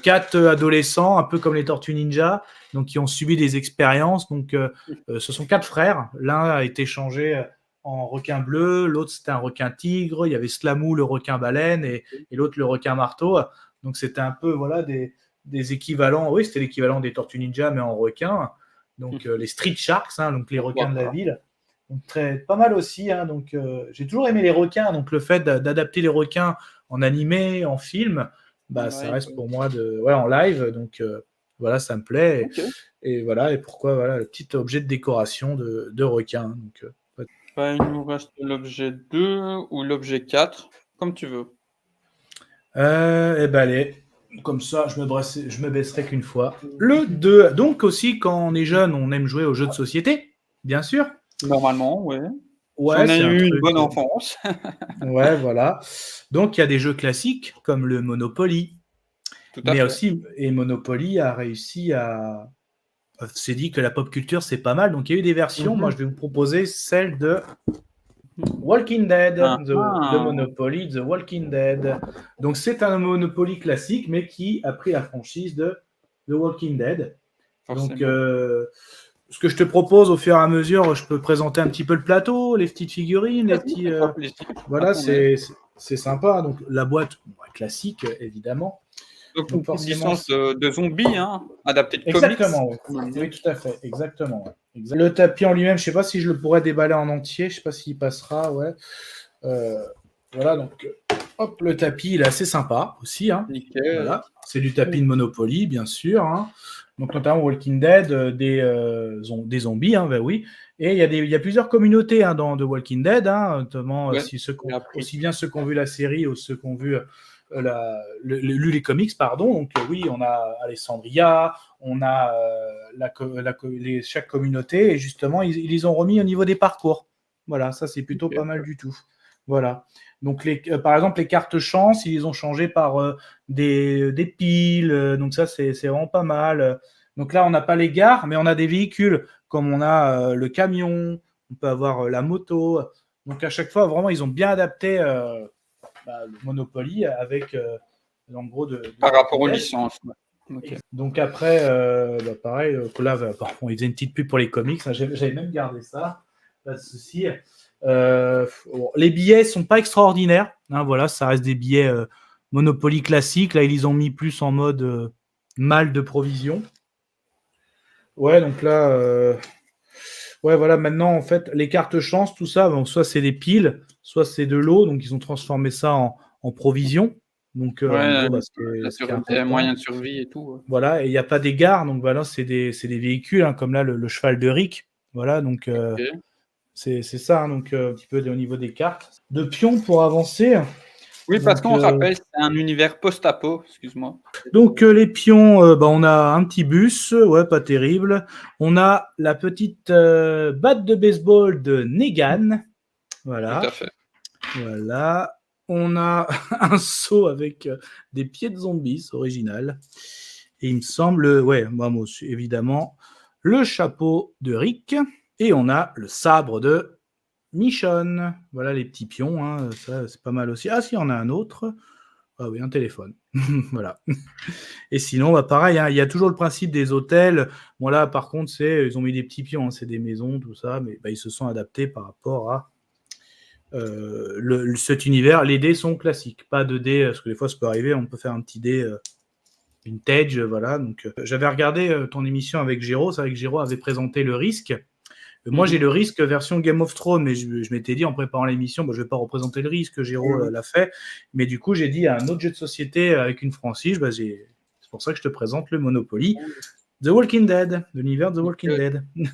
4 adolescents, un peu comme les Tortues Ninja, donc qui ont subi des expériences. Donc, ce sont 4 frères. L'un a été changé en requin bleu, l'autre c'était un requin tigre, il y avait Slamou, le requin baleine, et l'autre le requin marteau. Donc, c'était un peu, voilà, des équivalents. Oui, c'était l'équivalent des Tortues Ninja, mais en requin. Donc, les Street Sharks, hein, donc les requins pourquoi de la pas. ville. Donc pas mal aussi. Hein, donc j'ai toujours aimé les requins. Donc le fait d'adapter les requins en animé, en film, En bah ça live, reste pour moi en live. Donc voilà, ça me plaît. ok. Et voilà, et pourquoi voilà le petit objet de décoration de requin. Donc Bah, il nous reste l'objet 2 ou l'objet 4, comme tu veux. et ben allez. Comme ça, je me baisserai qu'une fois. Le 2. Donc aussi, quand on est jeune, on aime jouer aux jeux de société, bien sûr. Normalement, ouais. Si Ouais, on a c'est un eu une truc. bonne enfance. Ouais, voilà. Donc il y a des jeux classiques comme le Monopoly, Tout à mais fait. aussi, et Monopoly a réussi à s'est dit que la pop culture c'est pas mal. Donc il y a eu des versions. Moi, Mhm. je vais vous proposer celle de Walking Dead, Ah, de ah. Monopoly, The Walking Dead. Donc c'est un Monopoly classique, mais qui a pris la franchise de The Walking Dead. Donc Forcément. ce que je te propose au fur et à mesure, je peux présenter un petit peu le plateau, les petites figurines, les Vas-y, petits. fais-toi plaisir. À Voilà, ton aise. c'est sympa. Donc la boîte classique, évidemment. Donc Donc une petite forcément, licence de zombies, hein, adaptée de comics, exactement, oui. comme on dit. Oui, tout à fait, exactement. Ouais. Le tapis en lui-même, je sais pas si je le pourrais déballer en entier, je sais pas s'il passera, ouais. Euh, voilà, donc hop, le tapis, il est assez sympa aussi, hein. Nickel. Voilà, c'est du tapis de Monopoly, bien sûr, hein. Donc notamment Walking Dead, des zombies, hein, ben oui. Et il y a plusieurs communautés hein, dans The Walking Dead, hein, notamment Ouais, j'ai appris. aussi bien ceux qui ont vu la série ou ceux qui ont vu lu les comics, pardon. Donc oui, on a Alessandria, on a chaque communauté, et justement, ils les ont remis au niveau des parcours. Voilà, ça c'est plutôt pas Nickel. mal du tout. Voilà. Donc par exemple, les cartes chance, ils les ont changées par des piles, donc ça c'est vraiment pas mal. Donc là, on n'a pas les gares, mais on a des véhicules, comme on a le camion, on peut avoir la moto. Donc à chaque fois, vraiment, ils ont bien adapté le Monopoly avec, en gros, de Par rapport Walking aux Dead. licences. Ouais. Ok. Donc après, pareil, là, on faisait une petite pub pour les comics, hein, j'avais même gardé ça, pas de souci. Bon, les billets sont pas extraordinaires, hein, voilà, ça reste des billets Monopoly classiques. Là, ils les ont mis plus en mode mal de provision. Ouais, donc là, ouais, voilà, maintenant, en fait, les cartes chance, tout ça, bon, soit c'est des piles, soit c'est de l'eau, donc ils ont transformé ça en provision. Donc, en Ouais, gros, la ce qui est les important. moyens de survie et tout. Ouais. Voilà, et il n'y a pas des gares, donc voilà, c'est des véhicules, hein, comme là, le cheval de Rick. Voilà, donc Ok. c'est ça, hein, donc un petit peu au niveau des cartes. De pions pour avancer, Oui, parce Donc, qu'on rappelle, c'est un univers post-apo, excuse-moi. les pions, on a un petit bus, ouais, pas terrible. On a la petite batte de baseball de Negan. Tout à Voilà. fait. Voilà. On a un seau avec des pieds de zombies, c'est original. Et il me semble, ouais, moi aussi, évidemment, le chapeau de Rick. Et on a le sabre de Michonne. Voilà les petits pions, hein, ça c'est pas mal aussi. Ah si, on a un autre. Ah oui, un téléphone. Voilà. Et sinon, bah, pareil, hein, il y a toujours le principe des hôtels. Bon là, par contre, ils ont mis des petits pions, hein, c'est des maisons, tout ça, mais bah, ils se sont adaptés par rapport à cet univers. Les dés sont classiques, pas de dés, parce que des fois ça peut arriver, on peut faire un petit dé vintage, voilà. Donc, j'avais regardé ton émission avec Géraud, c'est vrai que Géraud avait présenté le risque. Moi, j'ai le risque version Game of Thrones, mais je m'étais dit en préparant l'émission, je ne vais pas représenter le risque, Géraud l'a fait. Mais du coup, j'ai dit à un autre jeu de société avec une franchise, c'est pour ça que je te présente le Monopoly. The Walking Dead, l'univers The Walking Dead. Ouais,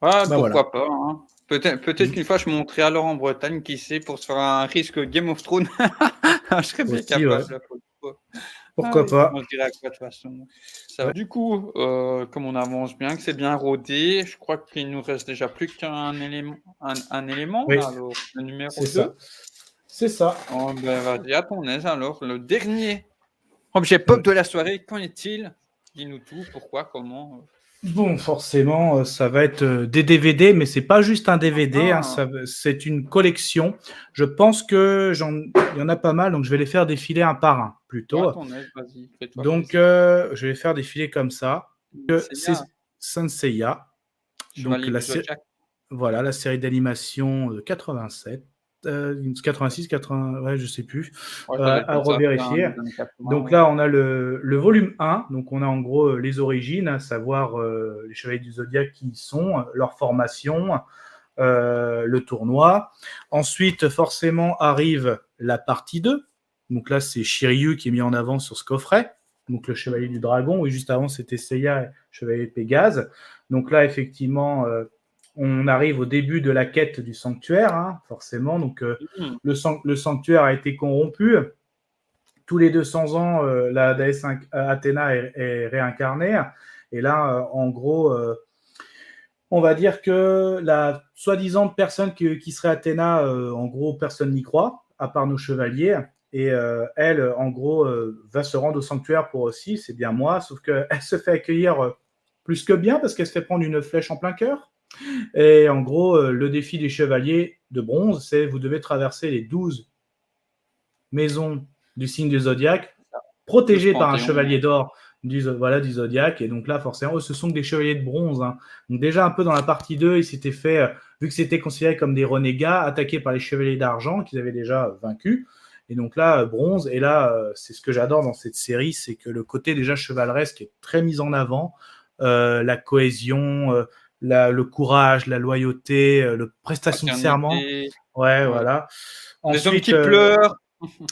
Bah, pourquoi voilà. pas. Hein. Peut-être qu'une fois, je montrerai alors en Bretagne, qui sait, pour se faire un risque Game of Thrones. Je serais bien Aussi, ouais. capable. Pourquoi pas. On se dirait à quoi de toute façon. Ça va. Du coup, comme on avance bien, que c'est bien rodé, je crois qu'il nous reste déjà plus qu'un élément, un élément Oui, là, alors, le numéro c'est 2. ça. C'est ça. Oh, ben, vas-y, à ton aise alors, le dernier objet pop de la soirée, qu'en est-il? Dis-nous tout, pourquoi, comment. Bon, forcément, ça va être des DVD, mais c'est pas juste un DVD, hein, Ah, c'est une collection. Je pense que il y en a pas mal, donc je vais les faire défiler un par un ouais, à plutôt. ton aise, vas-y, fais-toi Donc, plaisir. je vais les faire défiler comme ça. C'est C'est bien, Saint Seiya, donc Chevalier du Zodiac. voilà, la série d'animation de 87, 86, 80, ouais, je sais plus, Ouais, ça doit être à comme ça, dans revérifier. les années 80, Donc ouais. là, on a le volume 1, donc on a en gros les origines, à savoir les Chevaliers du Zodiaque qui y sont, leur formation, le tournoi. Ensuite, forcément, arrive la partie 2. Donc là, c'est Shiryu qui est mis en avant sur ce coffret. Donc le Chevalier du Dragon, et juste avant, c'était Seiya, Chevalier de Pégase. Donc là, effectivement, on arrive au début de la quête du sanctuaire, hein, forcément. Donc le sanctuaire a été corrompu. Tous les 200 ans, la déesse Athéna est réincarnée. Et là, en gros, on va dire que la soi-disant personne qui serait Athéna, en gros, personne n'y croit, à part nos chevaliers. Et elle, en gros, va se rendre au sanctuaire pour aussi, c'est bien moi, sauf qu'elle se fait accueillir plus que bien parce qu'elle se fait prendre une flèche en plein cœur. Et en gros, le défi des chevaliers de bronze, c'est vous devez traverser les 12 maisons du signe du zodiaque, Plus protégées par un Panthéon. chevalier d'or du zodiaque. Et donc là, forcément, ce sont des chevaliers de bronze. Hein. Donc déjà, un peu dans la partie 2, ils s'étaient fait, vu que c'était considéré comme des renégats, attaqués par les chevaliers d'argent qu'ils avaient déjà vaincus. Et donc là, bronze. Et là, c'est ce que j'adore dans cette série, c'est que le côté déjà chevaleresque est très mis en avant. La cohésion, le courage, la loyauté, la prestation de serment. Fraternité. Ouais, Ouais. voilà. Des hommes Ensuite, qui pleurent.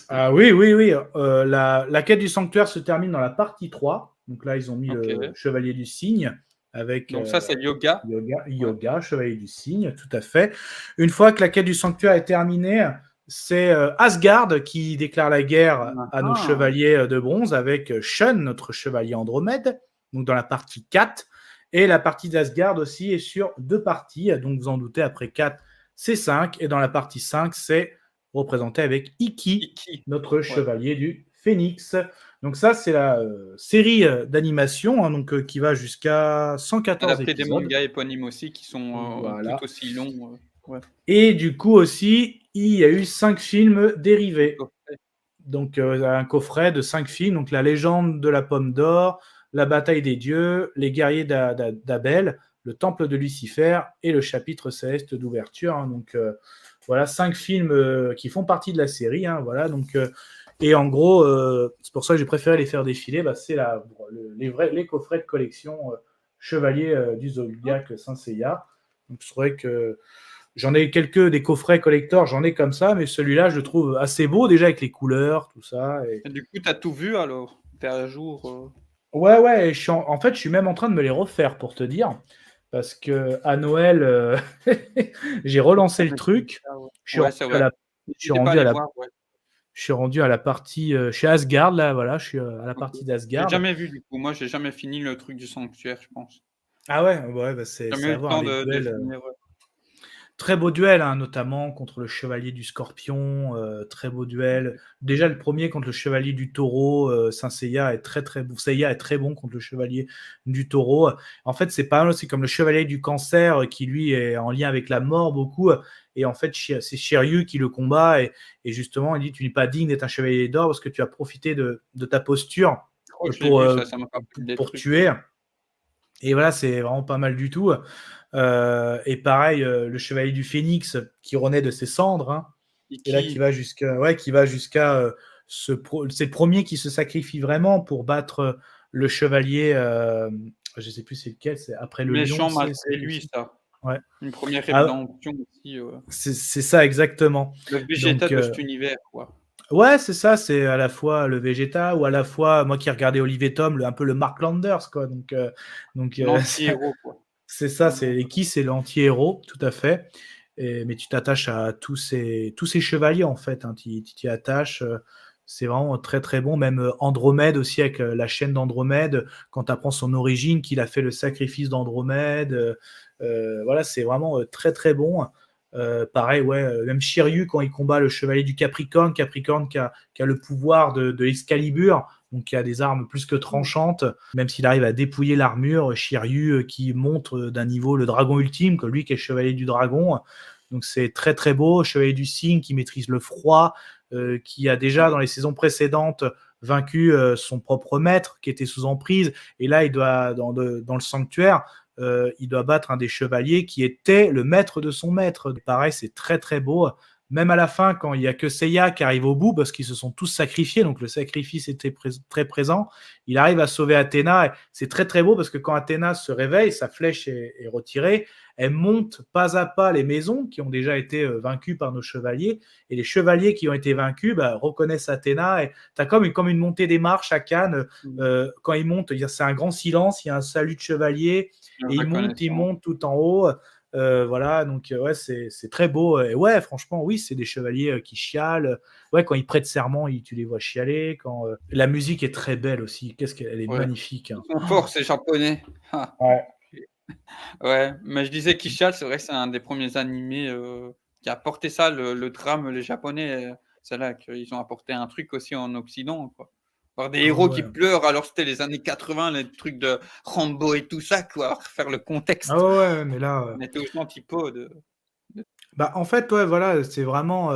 ah oui, oui, oui. La quête du sanctuaire se termine dans la partie 3. Donc là, ils ont mis Ok. le chevalier du cygne avec Donc ça, c'est le yoga. Ouais. yoga, chevalier du cygne, tout à fait. Une fois que la quête du sanctuaire est terminée, c'est Asgard qui déclare la guerre à nos Ah, chevaliers de bronze avec Shun, notre chevalier Andromède, donc dans la partie 4. Et la partie d'Asgard aussi est sur 2 parties. Donc vous en doutez, après 4, c'est 5. Et dans la partie 5, c'est représenté avec Iki, Iki. notre Ouais. chevalier du Phénix. Donc ça, c'est la série d'animation donc, qui va jusqu'à 114 Adapté des épisodes. mangas éponymes aussi, qui sont tout Voilà. aussi longs. Ouais. Et du coup aussi, il y a eu 5 films dérivés. Donc un coffret de 5 films, donc La légende de la pomme d'or, La bataille des dieux, Les guerriers d'Abel, Le temple de Lucifer et le chapitre céleste d'ouverture. Hein. Donc voilà, 5 films qui font partie de la série. Hein, voilà, donc, et en gros, c'est pour ça que j'ai préféré les faire défiler. Bah, c'est les coffrets de collection Chevalier du Zodiac Saint Seiya. Donc je trouvais que j'en ai quelques des coffrets collector, j'en ai comme ça, mais celui-là, je le trouve assez beau déjà avec les couleurs, tout ça. Et du coup, tu as tout vu alors? Tu es à jour? Ouais, ouais, en fait, je suis même en train de me les refaire pour te dire, parce que à Noël, j'ai relancé le truc. Ouais, Je suis ouais, c'est rendu à vrai. la, je suis N'hésitez pas à rendu à aller la, voir. Ouais. Je suis rendu à la partie chez Asgard, là, voilà, je suis à la OK. partie J'ai d'Asgard. jamais vu du coup. Moi, j'ai jamais fini le truc du sanctuaire, je pense. Ah ouais, bah Jamais c'est eu à le voir, hein, temps les de duels. finir, Très beau duel, hein, notamment contre le chevalier du Scorpion, très beau duel. OK. Déjà le premier contre le chevalier du Taureau, Saint Seiya est très bon. Seiya est très bon contre le chevalier du Taureau. En fait, c'est pas mal aussi comme le chevalier du Cancer qui lui est en lien avec la mort beaucoup. Et en fait, c'est Shiryu qui le combat et justement il dit tu n'es pas digne d'être un chevalier d'or parce que tu as profité de ta posture Je crois que je l'ai pour, vu euh, ça, ça me rappelle des pour trucs, tuer. Et voilà, c'est vraiment pas mal du tout. Et pareil, le chevalier du Phénix qui renaît de ses cendres, hein, et là qui Iki, va jusqu'à c'est le premier qui se sacrifie vraiment pour battre le chevalier. Je sais plus c'est lequel, c'est après le lion, méchant c'est malgré lequel lui c'est. ça. Ouais. Une première Ah, rédemption aussi, c'est ça exactement. le Vegeta Donc de cet univers, quoi. ouais, c'est ça, c'est à la fois le Vegeta ou à la fois moi qui regardais Olive Tom, un peu le Mark Landers quoi. Donc L'anti-héros, quoi. c'est ça, c'est l'anti-héros, tout à fait. Mais tu t'attaches à tous ces chevaliers, en fait. Hein, tu t'y attaches. C'est vraiment très, très bon. Même Andromède aussi, avec la chaîne d'Andromède, quand tu apprends son origine, qu'il a fait le sacrifice d'Andromède. Voilà, c'est vraiment très, très bon. Pareil, ouais, même Shiryu, quand il combat le chevalier du Capricorne, Capricorne qui a le pouvoir de l'Excalibur, donc qui a des armes plus que tranchantes, même s'il arrive à dépouiller l'armure, Shiryu qui monte d'un niveau le dragon ultime, que lui qui est chevalier du dragon. Donc c'est très très beau. Chevalier du cygne qui maîtrise le froid, qui a déjà dans les saisons précédentes vaincu son propre maître qui était sous emprise. Et là, il doit dans le sanctuaire, il doit battre un des chevaliers qui était le maître de son maître. Pareil, c'est très très beau. Même à la fin, quand il n'y a que Seiya qui arrive au bout, parce qu'ils se sont tous sacrifiés, donc le sacrifice était très présent, il arrive à sauver Athéna. Et c'est très très beau parce que quand Athéna se réveille, sa flèche est retirée, elle monte pas à pas les maisons qui ont déjà été vaincues par nos chevaliers, et les chevaliers qui ont été vaincus reconnaissent Athéna, et tu as comme une montée des marches à Cannes. Quand ils montent, c'est un grand silence, il y a un salut de chevalier, et ils Reconnaissant. montent tout en haut. Voilà, donc ouais, c'est très beau. Et ouais, franchement, oui, c'est des chevaliers qui chialent. Ouais, quand ils prêtent serment, tu les vois chialer. La musique est très belle aussi. Qu'est-ce qu'elle est Ouais. magnifique. Hein. Ils sont forts ces japonais. Ah. Ouais. Ouais, mais je disais Kisha, c'est vrai que c'est un des premiers animés, qui a apporté ça, le drame, les japonais, c'est là qu'ils ont apporté un truc aussi en occident, quoi. Voir des Ah héros qui ouais. pleurent alors c'était les années 80, les trucs de Rambo et tout ça, quoi, refaire le Ah contexte. ouais, mais là, On était aux antipodes, de en fait, ouais, voilà, c'est vraiment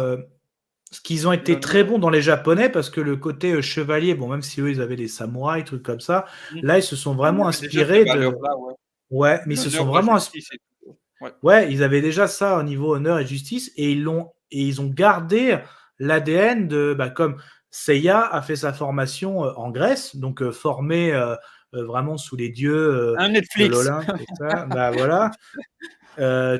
ce qu'ils ont été très l'honneur. bons dans les Japonais parce que le côté chevalier, bon, même si eux, ils avaient des samouraïs, trucs comme ça, Mmh. là, ils se sont Il y vraiment avait déjà ces inspirés de. valeurs-là, ouais. Ouais, mais ils se sont L'honneur, la vraiment justice et tout. Ouais. Ouais, ils avaient déjà ça au niveau honneur et justice et ils ont gardé l'ADN de comme Seiya a fait sa formation en Grèce, donc formé vraiment sous les dieux Un de Netflix! l'Olympe et ça. Bah voilà.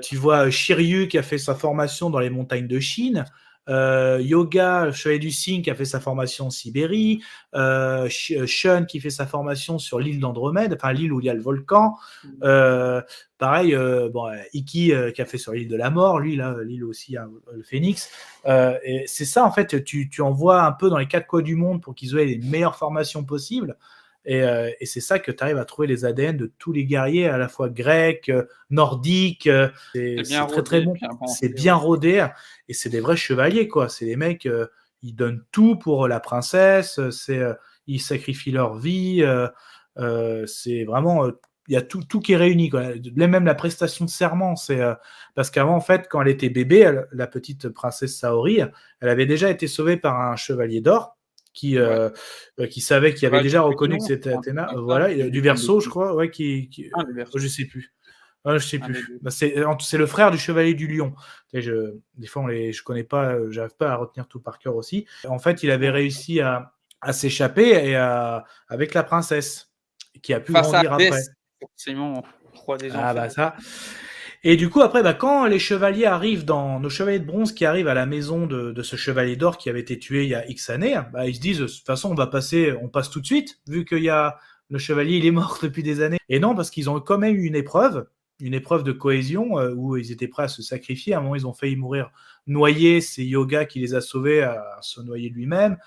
Tu vois Shiryu qui a fait sa formation dans les montagnes de Chine. Yoga, le chevalier du cygne, qui a fait sa formation en Sibérie. Shun qui fait sa formation sur l'île d'Andromède, enfin l'île où il y a le volcan. Mmh. Pareil, Iki qui a fait sur l'île de la mort, lui, là, l'île aussi, hein, le Phénix. Et c'est ça, en fait, tu envoies un peu dans les quatre coins du monde pour qu'ils aient les meilleures formations possibles. Et c'est ça que tu arrives à trouver les ADN de tous les guerriers, à la fois grecs, nordiques. C'est bien C'est très très rodé, bon. bien C'est pensé, bien ouais. rodé et c'est des vrais chevaliers, quoi. C'est des mecs, ils donnent tout pour la princesse, ils sacrifient leur vie. C'est vraiment. Il y a tout qui est réuni, quoi. Même la prestation de serment, parce qu'avant, en fait, quand elle était bébé, la petite princesse Saori, elle avait déjà été sauvée par un chevalier d'or Ouais. qui savait, qui avait Cheval déjà du reconnu que Faucon, c'était un truc Athéna. comme ça, Voilà, si je du dis pas de Verseau, je bêtises. crois, ouais, Un des je Verseaux, sais plus. Ouais, je sais un des plus. 2. C'est le frère du chevalier du lion. Des fois, je connais pas, j'arrive pas à retenir tout par cœur aussi. En fait, il avait Ouais. réussi à s'échapper avec la princesse, qui a pu Face à grandir Hadès, après. forcément, roi des Ah bah enfers. ça. Et du coup, après, quand les chevaliers arrivent nos chevaliers de bronze qui arrivent à la maison de ce chevalier d'or qui avait été tué il y a X années, ils se disent, de toute façon, on passe tout de suite, vu qu'il y a le chevalier, il est mort depuis des années. Et non, parce qu'ils ont quand même eu une épreuve. une épreuve de cohésion où ils étaient prêts à se sacrifier. À un moment, ils ont failli mourir noyés. C'est Yoga qui les a sauvés à se noyer lui-même.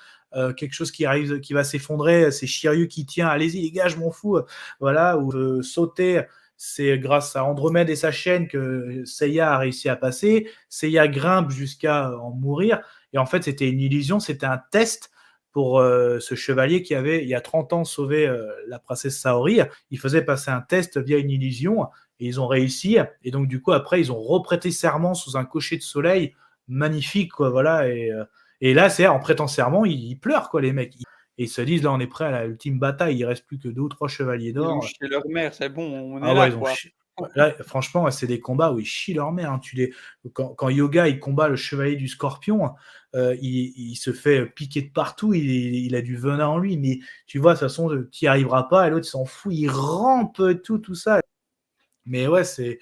Quelque chose qui arrive, qui va s'effondrer, c'est Shiryu qui tient, allez-y les gars, je m'en fous, voilà, ou sauter, c'est grâce à Andromède et sa chaîne que Seiya a réussi à passer. Seiya grimpe jusqu'à en mourir, et en fait c'était une illusion, c'était un test pour ce chevalier qui avait, il y a 30 ans, sauvé la princesse Saori. Il faisait passer un test via une illusion, et ils ont réussi, et donc du coup après ils ont reprêté serment sous un cocher de soleil, magnifique, quoi, voilà, et là, c'est en prêtant serment, ils pleurent, quoi, les mecs. Et ils se disent, là, on est prêt à la ultime bataille. Il reste plus que 2 ou 3 chevaliers Ils ont d'or. chié leur mère, c'est bon, on est Ah ouais, là, ils ont quoi. là, franchement, c'est des combats où ils chient leur mère. Hein. Quand Yoga il combat le chevalier du Scorpion, il se fait piquer de partout. Il a du venin en lui, mais tu vois, de toute façon, tu n'y arriveras pas. Et l'autre, il s'en fout, il rampe tout ça. Mais ouais, c'est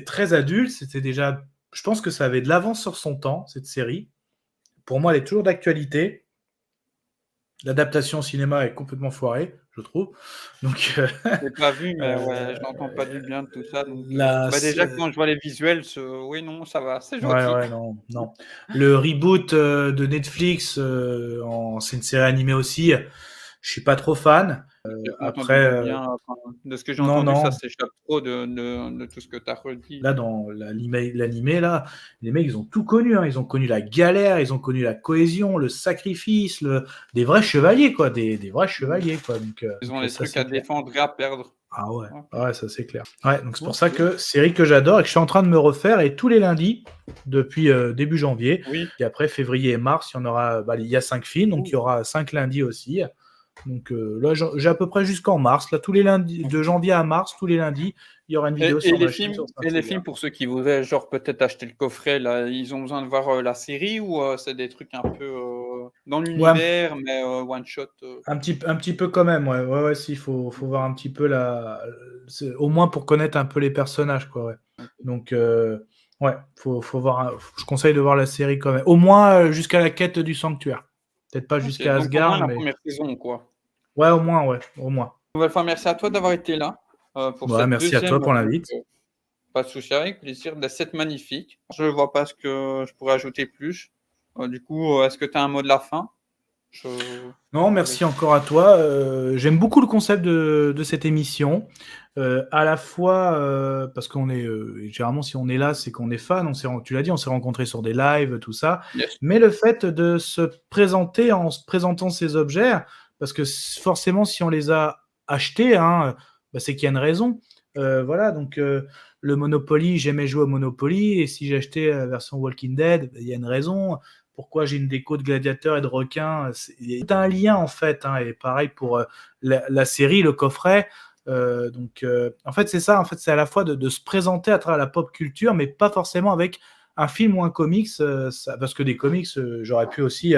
très adulte. C'était déjà, je pense que ça avait de l'avance sur son temps, cette série. Pour moi, elle est toujours d'actualité. L'adaptation au cinéma est complètement foirée, je trouve. Donc, Je l'ai pas vu, mais ouais, euh, j'entends pas du bien de tout ça, donc la, bah, déjà quand je vois les visuels, oui, non, ça va, c'est ouais, gentil. ouais, non, non. Le reboot de Netflix, c'est une série animée aussi. Je suis pas trop fan. J'ai pas entendu Après, du bien, enfin, de ce que j'ai non, entendu, ça non. s'échappe trop de tout ce que tu as redit. Là, dans l'animé, là, les mecs, ils ont tout connu. Hein. Ils ont connu la galère, ils ont connu la cohésion, le sacrifice, des vrais chevaliers, quoi. Des vrais chevaliers, quoi. Donc, Ils ont les ça, trucs c'est à clair. défendre et à perdre. Ah ouais, OK. ouais, ça c'est clair. Ouais, donc c'est pour ça OK. que série que j'adore et que je suis en train de me refaire et tous les lundis depuis début janvier. Oui. Et après février et mars, il y en aura, il y a 5 films, donc il y Ouh. aura 5 lundis aussi. Donc là, j'ai à peu près jusqu'en mars. Là, tous les lundis, de janvier à mars, tous les lundis, il y aura une vidéo Et sur ma chaîne sur les Saint-Hélier. films pour ceux qui voudraient, genre, peut-être acheter le coffret, là, ils ont besoin de voir, la série ou, c'est des trucs un peu, dans Ouais, l'univers, mais, one shot, un petit peu quand même. Ouais, ouais, ouais, si, faut voir un petit peu au moins pour connaître un peu les personnages, quoi. Ouais. OK. Donc, ouais, faut voir. Je conseille de voir la série quand même. Au moins jusqu'à la quête du sanctuaire. Peut-être pas OK, jusqu'à donc au moins Asgard, la mais 1re saison, quoi. ouais, au moins, ouais, au moins. Une nouvelle fois, merci à toi d'avoir été là, pour Ouais, cette merci à deuxième. toi pour l'invite. Pas de souci, avec plaisir. Bah, c'est magnifique. Je vois pas ce que je pourrais ajouter plus. Du coup, est-ce que tu as un mot de la fin? Je Non, te merci laisse. encore à toi. J'aime beaucoup le concept de cette émission. À la fois parce qu'on est généralement si on est là, c'est qu'on est fan. Tu l'as dit, on s'est rencontrés sur des lives, tout ça. Yes. Mais le fait de se présenter en se présentant ces objets, parce que forcément, si on les a achetés, hein, c'est qu'il y a une raison. Voilà, donc le Monopoly, j'aimais jouer au Monopoly, et si j'ai acheté la version Walking Dead, il y a une raison. Pourquoi j'ai une déco de gladiateurs et de requins. Il y a un lien en fait, hein, et pareil pour la série, le coffret. Donc, en fait, c'est ça. En fait, c'est à la fois de se présenter à travers la pop culture, mais pas forcément avec un film ou un comics, parce que des comics, j'aurais pu aussi,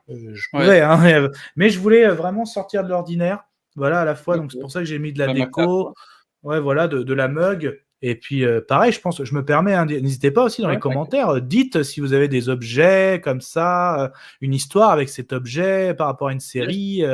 je Ouais. pouvais, hein, mais je voulais vraiment sortir de l'ordinaire. Voilà, à la fois. Donc, OK. c'est pour ça que j'ai mis de la Bah, merci à déco, toi. ouais, voilà, de la mug. Et puis, pareil, je pense, je me permets, hein, n'hésitez pas aussi dans les Ouais, t'inquiète. commentaires, dites si vous avez des objets comme ça, une histoire avec cet objet par rapport à une Yes. série.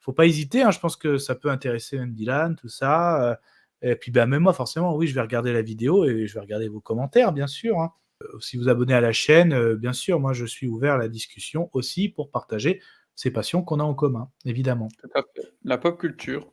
Faut pas hésiter, hein, je pense que ça peut intéresser même Dylan, tout ça. Et puis, même moi, forcément, oui, je vais regarder la vidéo et je vais regarder vos commentaires, bien sûr. Hein. Si vous abonnez à la chaîne, bien sûr, moi, je suis ouvert à la discussion aussi pour partager ces passions qu'on a en commun, évidemment. Tout à fait. La pop culture.